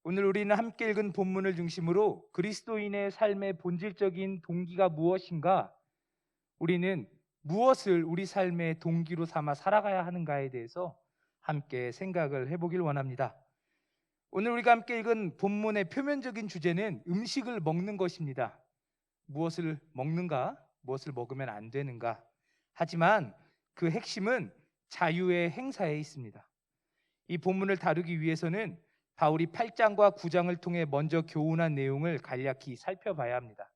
오늘 우리는 함께 읽은 본문을 중심으로 그리스도인의 삶의 본질적인 동기가 무엇인가, 우리는 무엇을 우리 삶의 동기로 삼아 살아가야 하는가에 대해서 함께 생각을 해보길 원합니다. 오늘 우리가 함께 읽은 본문의 표면적인 주제는 음식을 먹는 것입니다. 무엇을 먹는가, 무엇을 먹으면 안 되는가. 하지만 그 핵심은 자유의 행사에 있습니다. 이 본문을 다루기 위해서는 바울이 8장과 9장을 통해 먼저 교훈한 내용을 간략히 살펴봐야 합니다.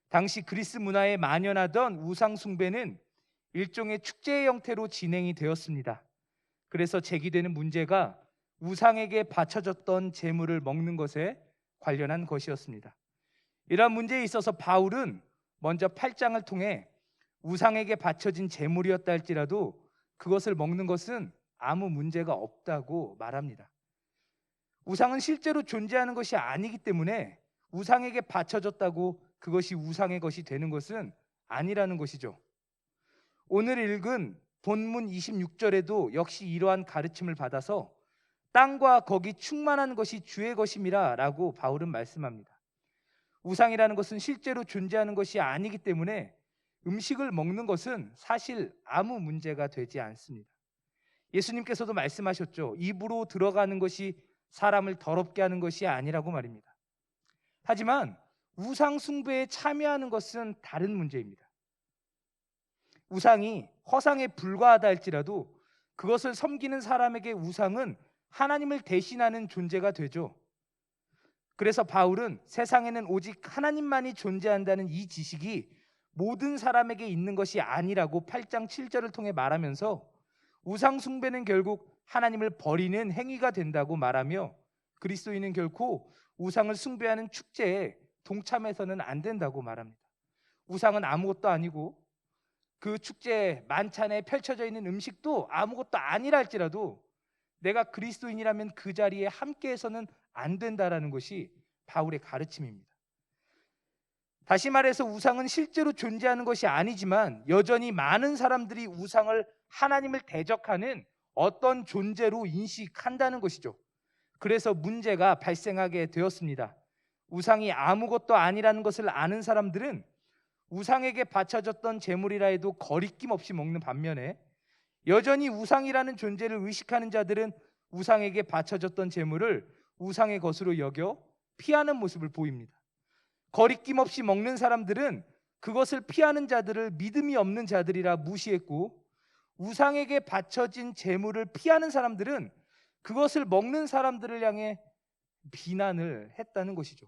당시 그리스 문화에 만연하던 우상 숭배는 일종의 축제의 형태로 진행이 되었습니다. 그래서 제기되는 문제가 우상에게 바쳐졌던 제물을 먹는 것에 관련한 것이었습니다. 이러한 문제에 있어서 바울은 먼저 8장을 통해 우상에게 바쳐진 제물이었다 할지라도 그것을 먹는 것은 아무 문제가 없다고 말합니다. 우상은 실제로 존재하는 것이 아니기 때문에 우상에게 바쳐졌다고 그것이 우상의 것이 되는 것은 아니라는 것이죠. 오늘 읽은 본문 26절에도 역시 이러한 가르침을 받아서 땅과 거기 충만한 것이 주의 것임이라 라고 바울은 말씀합니다. 우상이라는 것은 실제로 존재하는 것이 아니기 때문에 음식을 먹는 것은 사실 아무 문제가 되지 않습니다. 예수님께서도 말씀하셨죠. 입으로 들어가는 것이 사람을 더럽게 하는 것이 아니라고 말입니다. 하지만 우상 숭배에 참여하는 것은 다른 문제입니다. 우상이 허상에 불과하다 할지라도 그것을 섬기는 사람에게 우상은 하나님을 대신하는 존재가 되죠. 그래서 바울은 세상에는 오직 하나님만이 존재한다는 이 지식이 모든 사람에게 있는 것이 아니라고 8장 7절을 통해 말하면서 우상 숭배는 결국 하나님을 버리는 행위가 된다고 말하며 그리스도인은 결코 우상을 숭배하는 축제에 동참해서는 안 된다고 말합니다. 우상은 아무것도 아니고 그 축제 만찬에 펼쳐져 있는 음식도 아무것도 아니라 할지라도 내가 그리스도인이라면 그 자리에 함께해서는 안 된다라는 것이 바울의 가르침입니다. 다시 말해서 우상은 실제로 존재하는 것이 아니지만 여전히 많은 사람들이 우상을 하나님을 대적하는 어떤 존재로 인식한다는 것이죠. 그래서 문제가 발생하게 되었습니다. 우상이 아무것도 아니라는 것을 아는 사람들은 우상에게 바쳐졌던 제물이라 해도 거리낌 없이 먹는 반면에 여전히 우상이라는 존재를 의식하는 자들은 우상에게 바쳐졌던 제물을 우상의 것으로 여겨 피하는 모습을 보입니다. 거리낌 없이 먹는 사람들은 그것을 피하는 자들을 믿음이 없는 자들이라 무시했고, 우상에게 바쳐진 제물을 피하는 사람들은 그것을 먹는 사람들을 향해 비난을 했다는 것이죠.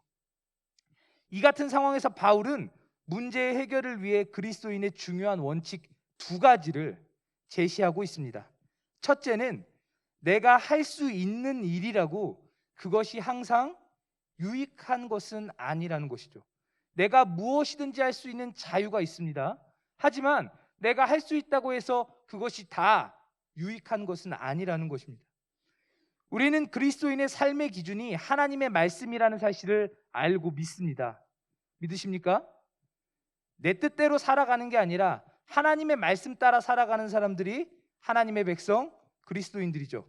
이 같은 상황에서 바울은 문제의 해결을 위해 그리스도인의 중요한 원칙 두 가지를 제시하고 있습니다. 첫째는 내가 할 수 있는 일이라고 그것이 항상 유익한 것은 아니라는 것이죠. 내가 무엇이든지 할 수 있는 자유가 있습니다. 하지만 내가 할 수 있다고 해서 그것이 다 유익한 것은 아니라는 것입니다. 우리는 그리스도인의 삶의 기준이 하나님의 말씀이라는 사실을 알고 믿습니다. 믿으십니까? 내 뜻대로 살아가는 게 아니라 하나님의 말씀 따라 살아가는 사람들이 하나님의 백성, 그리스도인들이죠.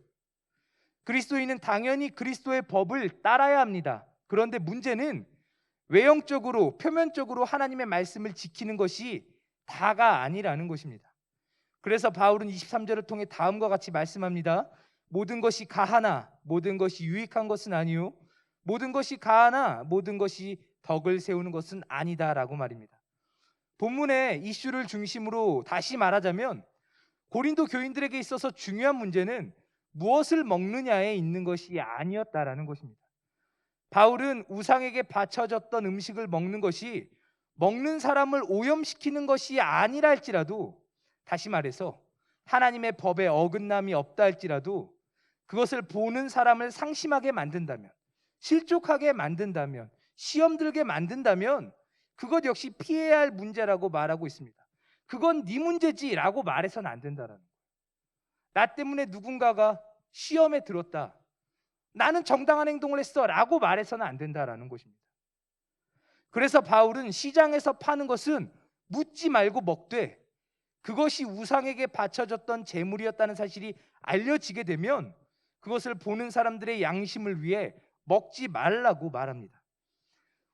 그리스도인은 당연히 그리스도의 법을 따라야 합니다. 그런데 문제는 외형적으로, 표면적으로 하나님의 말씀을 지키는 것이 다가 아니라는 것입니다. 그래서 바울은 23절을 통해 다음과 같이 말씀합니다. 모든 것이 가하나 모든 것이 유익한 것은 아니요 모든 것이 가하나 모든 것이 덕을 세우는 것은 아니다라고 말입니다. 본문의 이슈를 중심으로 다시 말하자면 고린도 교인들에게 있어서 중요한 문제는 무엇을 먹느냐에 있는 것이 아니었다라는 것입니다. 바울은 우상에게 바쳐졌던 음식을 먹는 것이 먹는 사람을 오염시키는 것이 아니라 할지라도, 다시 말해서 하나님의 법에 어긋남이 없다 할지라도 그것을 보는 사람을 상심하게 만든다면, 실족하게 만든다면, 시험 들게 만든다면 그것 역시 피해야 할 문제라고 말하고 있습니다. 그건 네 문제지라고 말해서는 안 된다라는 거예요. 나 때문에 누군가가 시험에 들었다, 나는 정당한 행동을 했어 라고 말해서는 안 된다라는 것입니다. 그래서 바울은 시장에서 파는 것은 묻지 말고 먹되 그것이 우상에게 바쳐졌던 제물이었다는 사실이 알려지게 되면 그것을 보는 사람들의 양심을 위해 먹지 말라고 말합니다.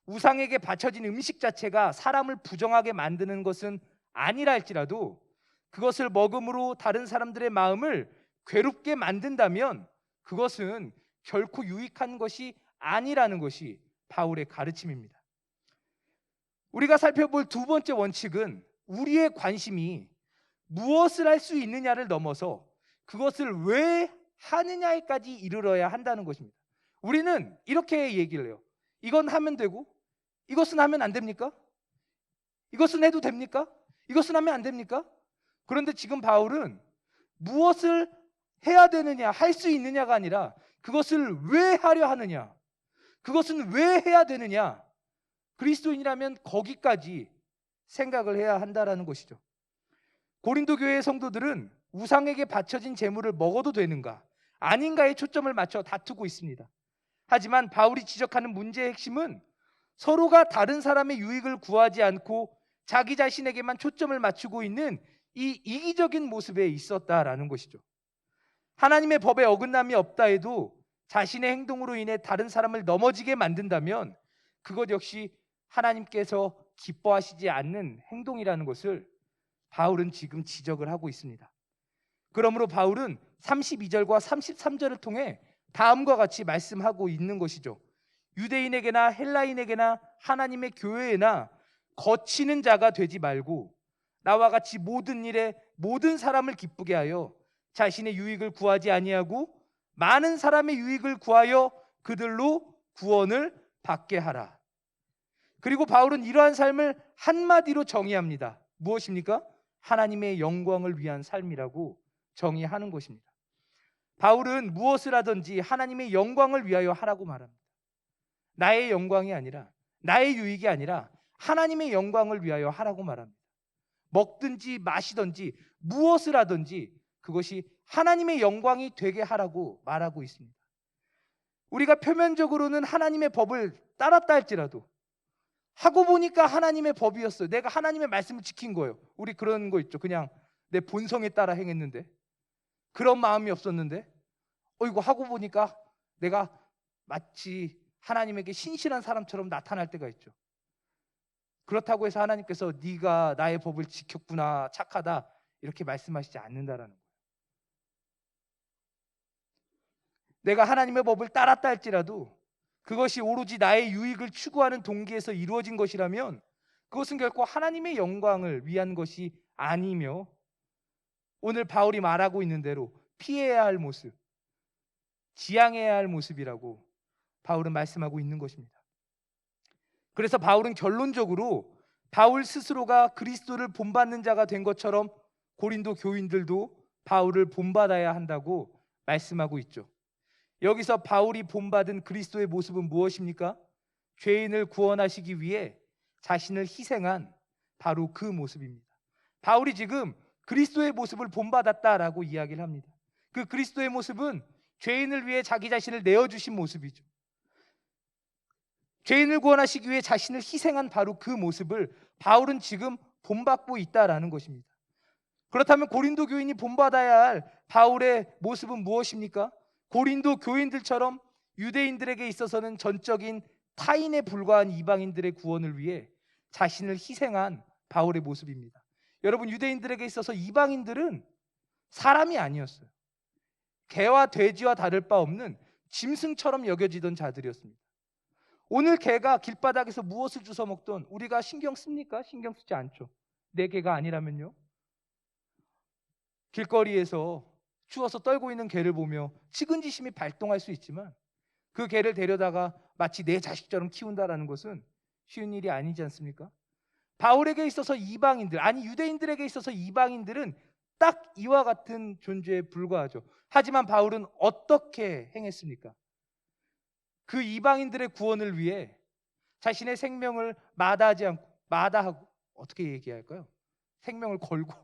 우상에게 바쳐진 음식 자체가 사람을 부정하게 만드는 것은 아니라 할지라도 그것을 먹음으로 다른 사람들의 마음을 괴롭게 만든다면 그것은 결코 유익한 것이 아니라는 것이 바울의 가르침입니다. 우리가 살펴볼 두 번째 원칙은 우리의 관심이 무엇을 할 수 있느냐를 넘어서 그것을 왜 하느냐에까지 이르러야 한다는 것입니다. 우리는 이렇게 얘기를 해요. 이건 하면 되고 이것은 하면 안 됩니까? 이것은 해도 됩니까? 이것은 하면 안 됩니까? 그런데 지금 바울은 무엇을 해야 되느냐, 할 수 있느냐가 아니라 그것을 왜 하려 하느냐, 그것은 왜 해야 되느냐, 그리스도인이라면 거기까지 생각을 해야 한다라는 것이죠. 고린도 교회의 성도들은 우상에게 바쳐진 제물을 먹어도 되는가 아닌가에 초점을 맞춰 다투고 있습니다. 하지만 바울이 지적하는 문제의 핵심은 서로가 다른 사람의 유익을 구하지 않고 자기 자신에게만 초점을 맞추고 있는 이 이기적인 모습에 있었다라는 것이죠. 하나님의 법에 어긋남이 없다 해도 자신의 행동으로 인해 다른 사람을 넘어지게 만든다면 그것 역시 하나님께서 기뻐하시지 않는 행동이라는 것을 바울은 지금 지적을 하고 있습니다. 그러므로 바울은 32절과 33절을 통해 다음과 같이 말씀하고 있는 것이죠. 유대인에게나 헬라인에게나 하나님의 교회에나 거치는 자가 되지 말고 나와 같이 모든 일에 모든 사람을 기쁘게 하여 자신의 유익을 구하지 아니하고 많은 사람의 유익을 구하여 그들로 구원을 받게 하라. 그리고 바울은 이러한 삶을 한마디로 정의합니다. 무엇입니까? 하나님의 영광을 위한 삶이라고 정의하는 것입니다. 바울은 무엇을 하든지 하나님의 영광을 위하여 하라고 말합니다. 나의 영광이 아니라, 나의 유익이 아니라 하나님의 영광을 위하여 하라고 말합니다. 먹든지 마시든지 무엇을 하든지 그것이 하나님의 영광이 되게 하라고 말하고 있습니다. 우리가 표면적으로는 하나님의 법을 따랐다 할지라도 하고 보니까 하나님의 법이었어요. 내가 하나님의 말씀을 지킨 거예요. 우리 그런 거 있죠. 그냥 내 본성에 따라 행했는데, 그런 마음이 없었는데 이거 하고 보니까 내가 마치 하나님에게 신실한 사람처럼 나타날 때가 있죠. 그렇다고 해서 하나님께서 네가 나의 법을 지켰구나, 착하다, 이렇게 말씀하시지 않는다라는 거예요. 내가 하나님의 법을 따랐다 할지라도 그것이 오로지 나의 유익을 추구하는 동기에서 이루어진 것이라면 그것은 결코 하나님의 영광을 위한 것이 아니며 오늘 바울이 말하고 있는 대로 피해야 할 모습, 지양해야 할 모습이라고 바울은 말씀하고 있는 것입니다. 그래서 바울은 결론적으로 바울 스스로가 그리스도를 본받는 자가 된 것처럼 고린도 교인들도 바울을 본받아야 한다고 말씀하고 있죠. 여기서 바울이 본받은 그리스도의 모습은 무엇입니까? 죄인을 구원하시기 위해 자신을 희생한 바로 그 모습입니다. 바울이 지금 그리스도의 모습을 본받았다라고 이야기를 합니다. 그 그리스도의 모습은 죄인을 위해 자기 자신을 내어주신 모습이죠. 죄인을 구원하시기 위해 자신을 희생한 바로 그 모습을 바울은 지금 본받고 있다라는 것입니다. 그렇다면 고린도 교인이 본받아야 할 바울의 모습은 무엇입니까? 고린도 교인들처럼 유대인들에게 있어서는 전적인 타인에 불과한 이방인들의 구원을 위해 자신을 희생한 바울의 모습입니다. 여러분, 유대인들에게 있어서 이방인들은 사람이 아니었어요. 개와 돼지와 다를 바 없는 짐승처럼 여겨지던 자들이었습니다. 오늘 개가 길바닥에서 무엇을 주워 먹던 우리가 신경 씁니까? 신경 쓰지 않죠. 내 개가 아니라면요. 길거리에서 추워서 떨고 있는 개를 보며 측은지심이 발동할 수 있지만 그 개를 데려다가 마치 내 자식처럼 키운다라는 것은 쉬운 일이 아니지 않습니까? 바울에게 있어서 이방인들, 아니 유대인들에게 있어서 이방인들은 딱 이와 같은 존재에 불과하죠. 하지만 바울은 어떻게 행했습니까? 그 이방인들의 구원을 위해 자신의 생명을 마다하고 어떻게 얘기할까요? 생명을 걸고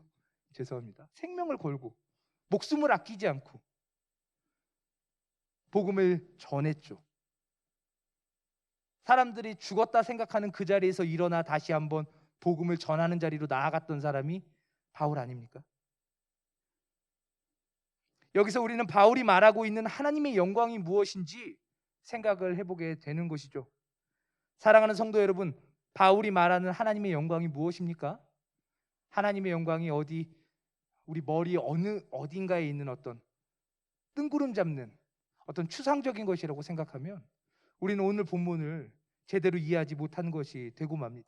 죄송합니다. 생명을 걸고 목숨을 아끼지 않고 복음을 전했죠. 사람들이 죽었다 생각하는 그 자리에서 일어나 다시 한번 복음을 전하는 자리로 나아갔던 사람이 바울 아닙니까? 여기서 우리는 바울이 말하고 있는 하나님의 영광이 무엇인지 생각을 해보게 되는 것이죠. 사랑하는 성도 여러분, 바울이 말하는 하나님의 영광이 무엇입니까? 하나님의 영광이 우리 머리 어딘가에 있는 어떤 뜬구름 잡는 어떤 추상적인 것이라고 생각하면 우리는 오늘 본문을 제대로 이해하지 못한 것이 되고 맙니다.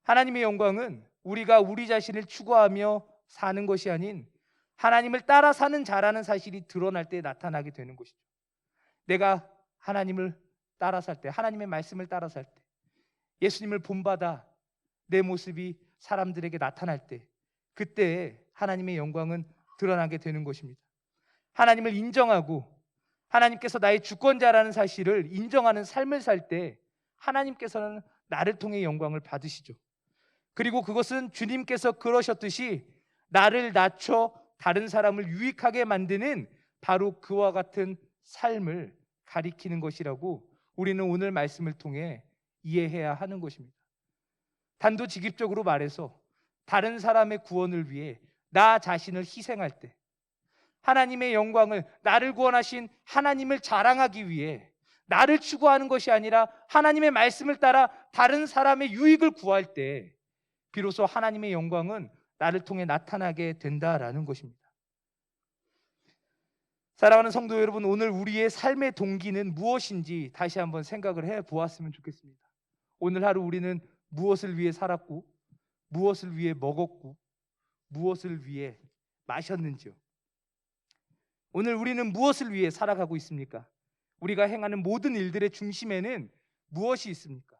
하나님의 영광은 우리가 우리 자신을 추구하며 사는 것이 아닌 하나님을 따라 사는 자라는 사실이 드러날 때 나타나게 되는 것이죠. 내가 하나님을 따라 살 때, 하나님의 말씀을 따라 살 때, 예수님을 본받아 내 모습이 사람들에게 나타날 때, 그때 하나님의 영광은 드러나게 되는 것입니다. 하나님을 인정하고 하나님께서 나의 주권자라는 사실을 인정하는 삶을 살 때 하나님께서는 나를 통해 영광을 받으시죠. 그리고 그것은 주님께서 그러셨듯이 나를 낮춰 다른 사람을 유익하게 만드는 바로 그와 같은 삶을 가리키는 것이라고 우리는 오늘 말씀을 통해 이해해야 하는 것입니다. 단도직입적으로 말해서 다른 사람의 구원을 위해 나 자신을 희생할 때 하나님의 영광을, 나를 구원하신 하나님을 자랑하기 위해 나를 추구하는 것이 아니라 하나님의 말씀을 따라 다른 사람의 유익을 구할 때 비로소 하나님의 영광은 나를 통해 나타나게 된다라는 것입니다. 사랑하는 성도 여러분, 오늘 우리의 삶의 동기는 무엇인지 다시 한번 생각을 해 보았으면 좋겠습니다. 오늘 하루 우리는 무엇을 위해 살았고, 무엇을 위해 먹었고, 무엇을 위해 마셨는지요. 오늘 우리는 무엇을 위해 살아가고 있습니까? 우리가 행하는 모든 일들의 중심에는 무엇이 있습니까?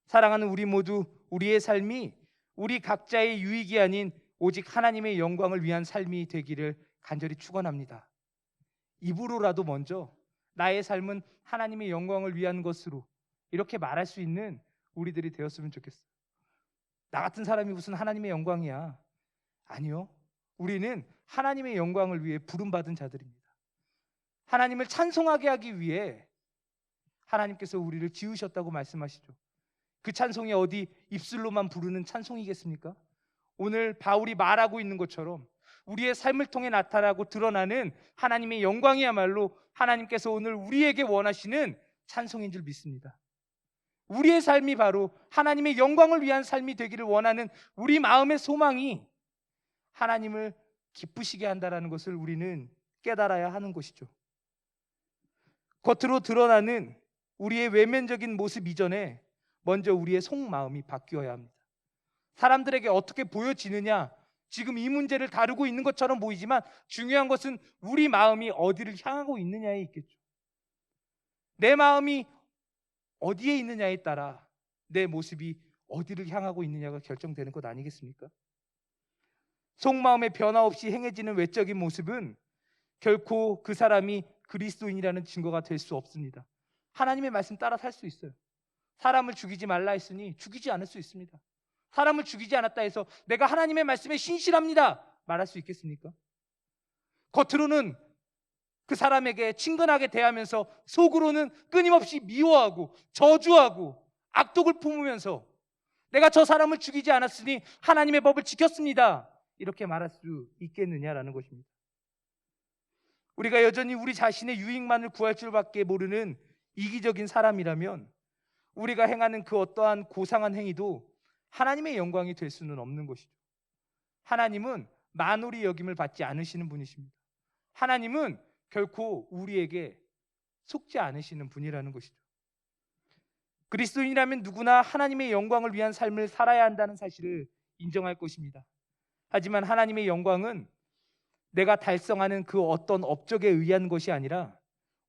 사랑하는 우리 모두 우리의 삶이 우리 각자의 유익이 아닌 오직 하나님의 영광을 위한 삶이 되기를 간절히 축원합니다. 입으로라도 먼저 나의 삶은 하나님의 영광을 위한 것으로 이렇게 말할 수 있는 우리들이 되었으면 좋겠어요. 나 같은 사람이 무슨 하나님의 영광이야? 아니요. 우리는 하나님의 영광을 위해 부름받은 자들입니다. 하나님을 찬송하게 하기 위해 하나님께서 우리를 지으셨다고 말씀하시죠. 그 찬송이 어디 입술로만 부르는 찬송이겠습니까? 오늘 바울이 말하고 있는 것처럼 우리의 삶을 통해 나타나고 드러나는 하나님의 영광이야말로 하나님께서 오늘 우리에게 원하시는 찬송인 줄 믿습니다. 우리의 삶이 바로 하나님의 영광을 위한 삶이 되기를 원하는 우리 마음의 소망이 하나님을 기쁘시게 한다는 것을 우리는 깨달아야 하는 것이죠. 겉으로 드러나는 우리의 외면적인 모습 이전에 먼저 우리의 속마음이 바뀌어야 합니다. 사람들에게 어떻게 보여지느냐, 지금 이 문제를 다루고 있는 것처럼 보이지만 중요한 것은 우리 마음이 어디를 향하고 있느냐에 있겠죠. 내 마음이 어디에 있느냐에 따라 내 모습이 어디를 향하고 있느냐가 결정되는 것 아니겠습니까? 속마음의 변화 없이 행해지는 외적인 모습은 결코 그 사람이 그리스도인이라는 증거가 될 수 없습니다. 하나님의 말씀 따라 살 수 있어요. 사람을 죽이지 말라 했으니 죽이지 않을 수 있습니다. 사람을 죽이지 않았다 해서 내가 하나님의 말씀에 신실합니다 말할 수 있겠습니까? 겉으로는 그 사람에게 친근하게 대하면서 속으로는 끊임없이 미워하고 저주하고 악독을 품으면서 내가 저 사람을 죽이지 않았으니 하나님의 법을 지켰습니다 이렇게 말할 수 있겠느냐라는 것입니다. 우리가 여전히 우리 자신의 유익만을 구할 줄밖에 모르는 이기적인 사람이라면 우리가 행하는 그 어떠한 고상한 행위도 하나님의 영광이 될 수는 없는 것이죠. 하나님은 만홀히 여김을 받지 않으시는 분이십니다. 하나님은 결코 우리에게 속지 않으시는 분이라는 것이죠. 그리스도인이라면 누구나 하나님의 영광을 위한 삶을 살아야 한다는 사실을 인정할 것입니다. 하지만 하나님의 영광은 내가 달성하는 그 어떤 업적에 의한 것이 아니라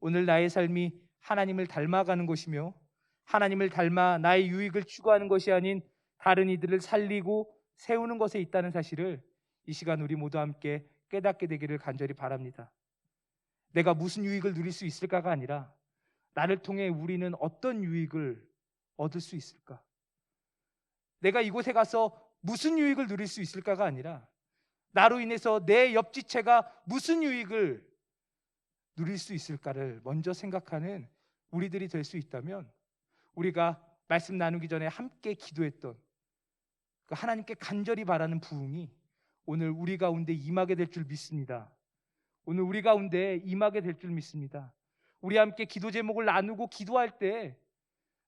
오늘 나의 삶이 하나님을 닮아가는 것이며 하나님을 닮아 나의 유익을 추구하는 것이 아닌 다른 이들을 살리고 세우는 것에 있다는 사실을 이 시간 우리 모두 함께 깨닫게 되기를 간절히 바랍니다. 내가 무슨 유익을 누릴 수 있을까가 아니라 나를 통해 우리는 어떤 유익을 얻을 수 있을까? 내가 이곳에 가서 무슨 유익을 누릴 수 있을까가 아니라 나로 인해서 내 옆지체가 무슨 유익을 누릴 수 있을까를 먼저 생각하는 우리들이 될 수 있다면 우리가 말씀 나누기 전에 함께 기도했던 그 하나님께 간절히 바라는 부흥이 오늘 우리 가운데 임하게 될 줄 믿습니다. 오늘 우리 가운데 임하게 될 줄 믿습니다. 우리 함께 기도 제목을 나누고 기도할 때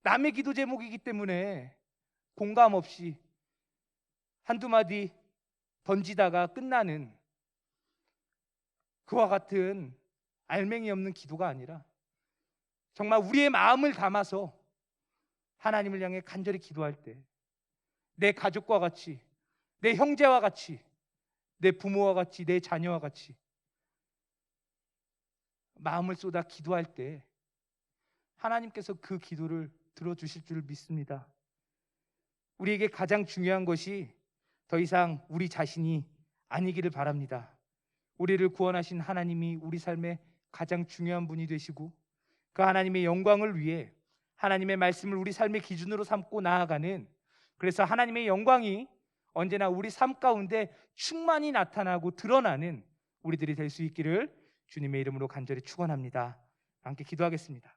남의 기도 제목이기 때문에 공감 없이 한두 마디 던지다가 끝나는 그와 같은 알맹이 없는 기도가 아니라 정말 우리의 마음을 담아서 하나님을 향해 간절히 기도할 때 내 가족과 같이, 내 형제와 같이, 내 부모와 같이, 내 자녀와 같이 마음을 쏟아 기도할 때 하나님께서 그 기도를 들어주실 줄 믿습니다. 우리에게 가장 중요한 것이 더 이상 우리 자신이 아니기를 바랍니다. 우리를 구원하신 하나님이 우리 삶의 가장 중요한 분이 되시고 그 하나님의 영광을 위해 하나님의 말씀을 우리 삶의 기준으로 삼고 나아가는, 그래서 하나님의 영광이 언제나 우리 삶 가운데 충만히 나타나고 드러나는 우리들이 될 수 있기를 주님의 이름으로 간절히 축원합니다. 함께 기도하겠습니다.